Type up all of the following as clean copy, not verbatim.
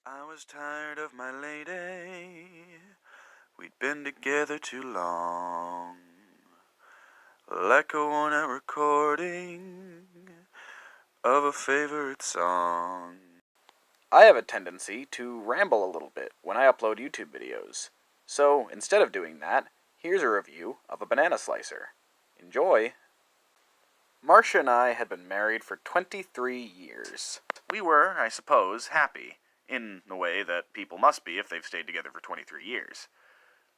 I was tired of my lady. We'd been together too long. Like a worn-out recording of a favorite song. I have a tendency to ramble a little bit when I upload YouTube videos. So, instead of doing that, here's a review of a banana slicer. Enjoy! Marcia and I had been married for 23 years. We were, I suppose, happy, in the way that people must be if they've stayed together for 23 years.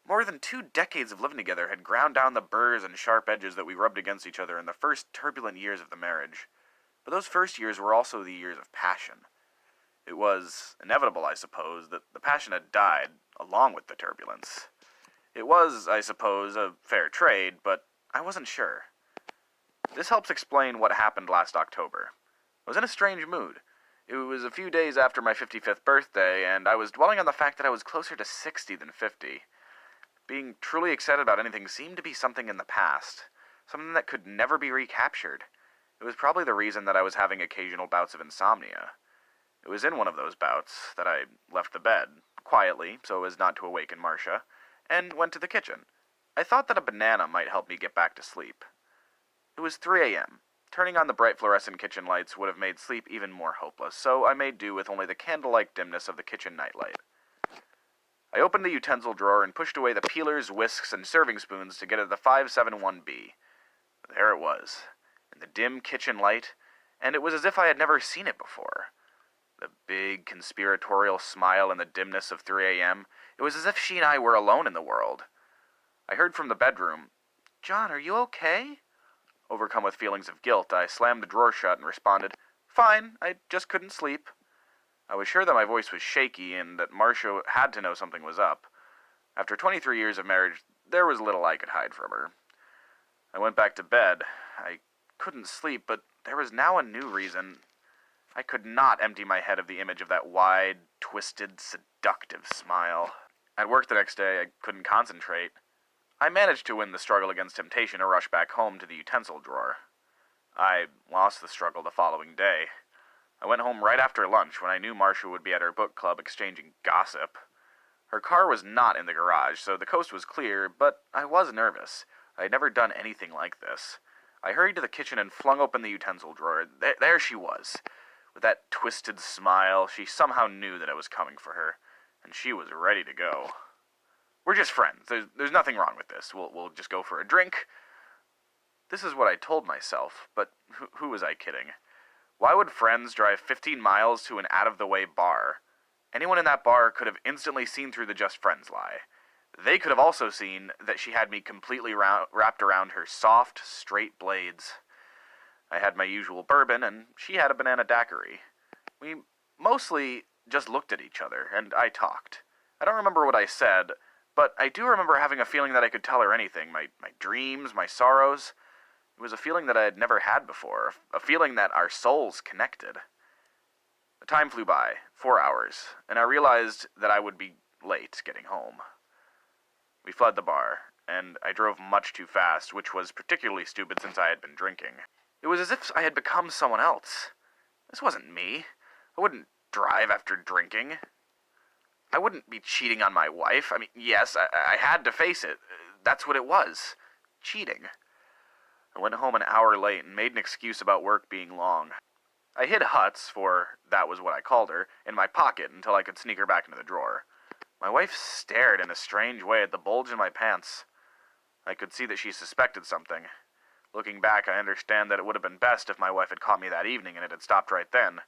More than 2 decades of living together had ground down the burrs and sharp edges that we rubbed against each other in the first turbulent years of the marriage. But those first years were also the years of passion. It was inevitable, I suppose, that the passion had died along with the turbulence. It was, I suppose, a fair trade, but I wasn't sure. This helps explain what happened last October. I was in a strange mood. It was a few days after my 55th birthday, and I was dwelling on the fact that I was closer to 60 than 50. Being truly excited about anything seemed to be something in the past, something that could never be recaptured. It was probably the reason that I was having occasional bouts of insomnia. It was in one of those bouts that I left the bed, quietly, so as not to awaken Marcia, and went to the kitchen. I thought that a banana might help me get back to sleep. It was 3 a.m. Turning on the bright fluorescent kitchen lights would have made sleep even more hopeless, so I made do with only the candle-like dimness of the kitchen nightlight. I opened the utensil drawer and pushed away the peelers, whisks, and serving spoons to get at the 571B. There it was, in the dim kitchen light, and it was as if I had never seen it before. The big, conspiratorial smile in the dimness of 3 a.m., it was as if she and I were alone in the world. I heard from the bedroom, "John, are you okay?" Overcome with feelings of guilt, I slammed the drawer shut and responded, "Fine, I just couldn't sleep." I was sure that my voice was shaky and that Marcia had to know something was up. After 23 years of marriage, there was little I could hide from her. I went back to bed. I couldn't sleep, but there was now a new reason. I could not empty my head of the image of that wide, twisted, seductive smile. At work the next day, I couldn't concentrate. I managed to win the struggle against temptation and rush back home to the utensil drawer. I lost the struggle the following day. I went home right after lunch when I knew Marcia would be at her book club exchanging gossip. Her car was not in the garage, so the coast was clear, but I was nervous. I had never done anything like this. I hurried to the kitchen and flung open the utensil drawer. There she was. With that twisted smile, she somehow knew that I was coming for her, and she was ready to go. "We're just friends. There's nothing wrong with this. We'll just go for a drink." This is what I told myself, but who was I kidding? Why would friends drive 15 miles to an out-of-the-way bar? Anyone in that bar could have instantly seen through the just friends lie. They could have also seen that she had me completely wrapped around her soft, straight blades. I had my usual bourbon, and she had a banana daiquiri. We mostly just looked at each other, and I talked. I don't remember what I said, but I do remember having a feeling that I could tell her anything, my dreams, my sorrows. It was a feeling that I had never had before, a feeling that our souls connected. The time flew by, 4 hours, and I realized that I would be late getting home. We fled the bar, and I drove much too fast, which was particularly stupid since I had been drinking. It was as if I had become someone else. This wasn't me. I wouldn't drive after drinking. I wouldn't be cheating on my wife. I mean, yes, I had to face it. That's what it was. Cheating. I went home an hour late and made an excuse about work being long. I hid Huts, for that was what I called her, in my pocket until I could sneak her back into the drawer. My wife stared in a strange way at the bulge in my pants. I could see that she suspected something. Looking back, I understand that it would have been best if my wife had caught me that evening and it had stopped right then.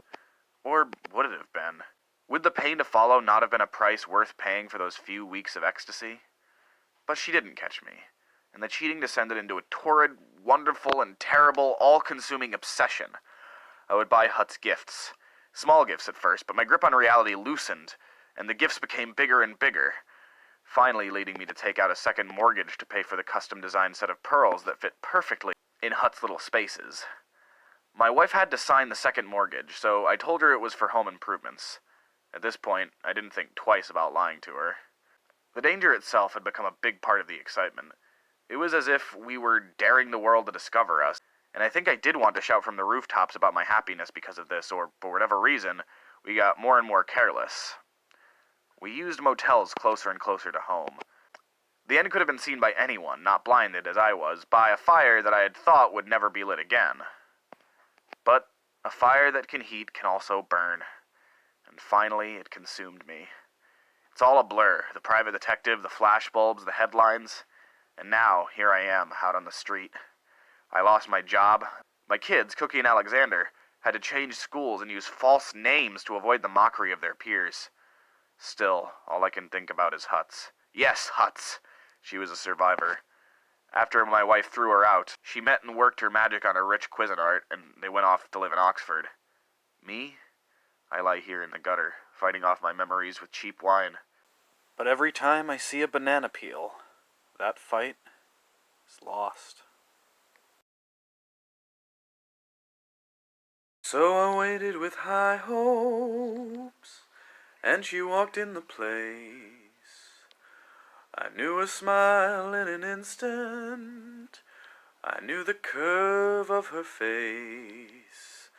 Or would it have been? Would the pain to follow not have been a price worth paying for those few weeks of ecstasy? But she didn't catch me, and the cheating descended into a torrid, wonderful, and terrible, all-consuming obsession. I would buy Hut's gifts. Small gifts at first, but my grip on reality loosened, and the gifts became bigger and bigger, finally leading me to take out a second mortgage to pay for the custom-designed set of pearls that fit perfectly in Hut's little spaces. My wife had to sign the second mortgage, so I told her it was for home improvements. At this point, I didn't think twice about lying to her. The danger itself had become a big part of the excitement. It was as if we were daring the world to discover us, and I think I did want to shout from the rooftops about my happiness because of this, or for whatever reason, we got more and more careless. We used motels closer and closer to home. The end could have been seen by anyone, not blinded, as I was, by a fire that I had thought would never be lit again. But a fire that can heat can also burn. And finally, it consumed me. It's all a blur. The private detective, the flashbulbs, the headlines. And now, here I am, out on the street. I lost my job. My kids, Cookie and Alexander, had to change schools and use false names to avoid the mockery of their peers. Still, all I can think about is Huts. Yes, Huts! She was a survivor. After my wife threw her out, she met and worked her magic on a rich Cuisinart, and they went off to live in Oxford. Me? I lie here in the gutter, fighting off my memories with cheap wine. But every time I see a banana peel, that fight is lost. So I waited with high hopes, and she walked in the place. I knew her smile in an instant. I knew the curve of her face.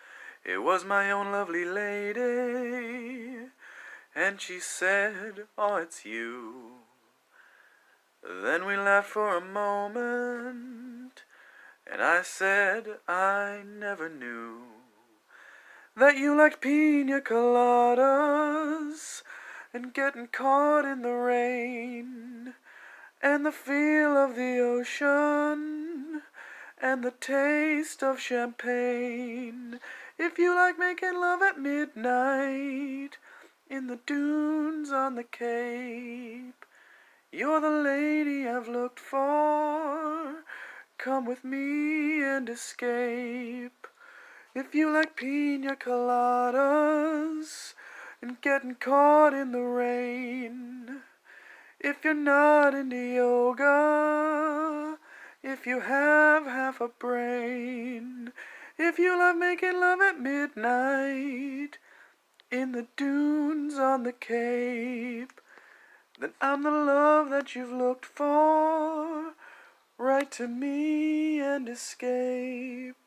It was my own lovely lady. And she said, "Oh, it's you." Then we laughed for a moment, and I said, "I never knew that you liked pina coladas and getting caught in the rain and the feel of the ocean and the taste of champagne. If you like making love at midnight in the dunes on the Cape, you're the lady I've looked for. Come with me and escape. If you like pina coladas and getting caught in the rain, if you're not into yoga, if you have half a brain, if you love making love at midnight in the dunes on the Cape, then I'm the love that you've looked for. Write to me and escape.